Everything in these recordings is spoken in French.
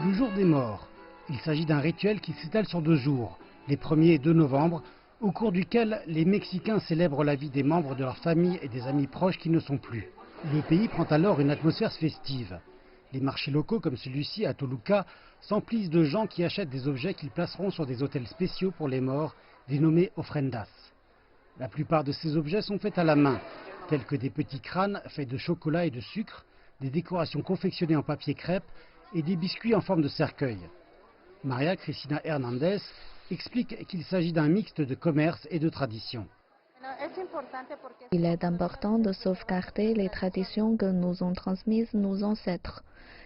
Le jour des morts. Il s'agit d'un rituel qui s'étale sur 2 jours, les 1er et 2 novembre, au cours duquel les Mexicains célèbrent la vie des membres de leur famille et des amis proches qui ne sont plus. Le pays prend alors une atmosphère festive. Les marchés locaux comme celui-ci à Toluca s'emplissent de gens qui achètent des objets qu'ils placeront sur des autels spéciaux pour les morts, dénommés ofrendas. La plupart de ces objets sont faits à la main, tels que des petits crânes faits de chocolat et de sucre, des décorations confectionnées en papier crêpe et des biscuits en forme de cercueil. Maria Cristina Hernandez explique qu'il s'agit d'un mixte de commerce et de tradition. Il est important de sauvegarder les traditions que nous ont transmises nos ancêtres.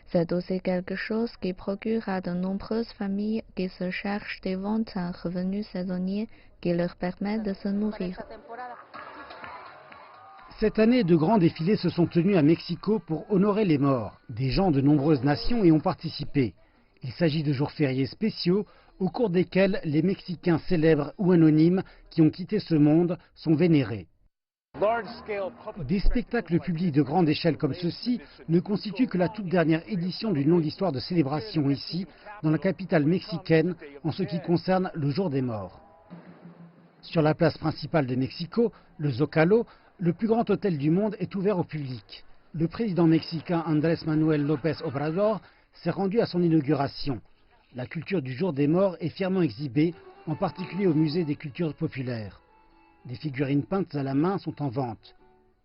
C'est aussi quelque chose qui procure à de nombreuses familles qui se cherchent des ventes un revenu saisonnier qui leur permet de se nourrir. Cette année, de grands défilés se sont tenus à Mexico pour honorer les morts. Des gens de nombreuses nations y ont participé. Il s'agit de jours fériés spéciaux au cours desquels les Mexicains célèbres ou anonymes qui ont quitté ce monde sont vénérés. Des spectacles publics de grande échelle comme ceux-ci ne constituent que la toute dernière édition d'une longue histoire de célébration ici, dans la capitale mexicaine, en ce qui concerne le jour des morts. Sur la place principale de Mexico, le Zócalo, le plus grand hôtel du monde est ouvert au public. Le président mexicain Andrés Manuel López Obrador s'est rendu à son inauguration. La culture du jour des morts est fièrement exhibée, en particulier au musée des cultures populaires. Des figurines peintes à la main sont en vente.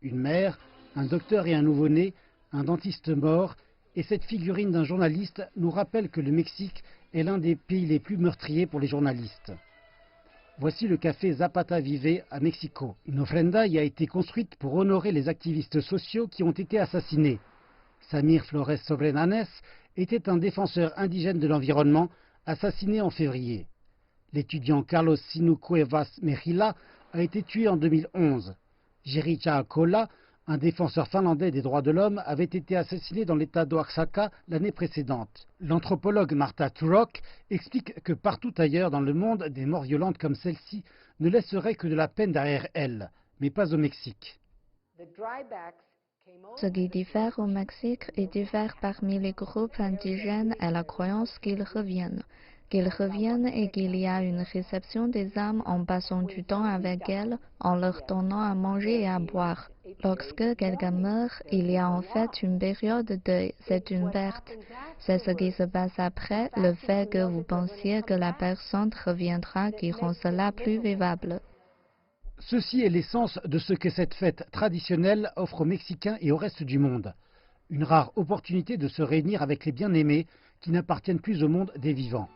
Une mère, un docteur et un nouveau-né, un dentiste mort et cette figurine d'un journaliste nous rappellent que le Mexique est l'un des pays les plus meurtriers pour les journalistes. Voici le café Zapata Vive à Mexico. Une ofrenda y a été construite pour honorer les activistes sociaux qui ont été assassinés. Samir Flores Sobrenanes était un défenseur indigène de l'environnement assassiné en février. L'étudiant Carlos Sinu Cuevas Mejila a été tué en 2011. Jiri Chaakola, un défenseur finlandais des droits de l'homme, avait été assassiné dans l'état d'Oaxaca l'année précédente. L'anthropologue Martha Turok explique que partout ailleurs dans le monde, des morts violentes comme celle-ci ne laisseraient que de la peine derrière elles, mais pas au Mexique. Ce qui diffère au Mexique et diffère parmi les groupes indigènes est la croyance qu'ils reviennent. Et qu'il y a une réception des âmes en passant du temps avec elles, en leur donnant à manger et à boire. Lorsque quelqu'un meurt, il y a en fait une période de deuil, c'est une perte. C'est ce qui se passe après, le fait que vous pensiez que la personne reviendra qui rend cela plus vivable. Ceci est l'essence de ce que cette fête traditionnelle offre aux Mexicains et au reste du monde. Une rare opportunité de se réunir avec les bien-aimés qui n'appartiennent plus au monde des vivants.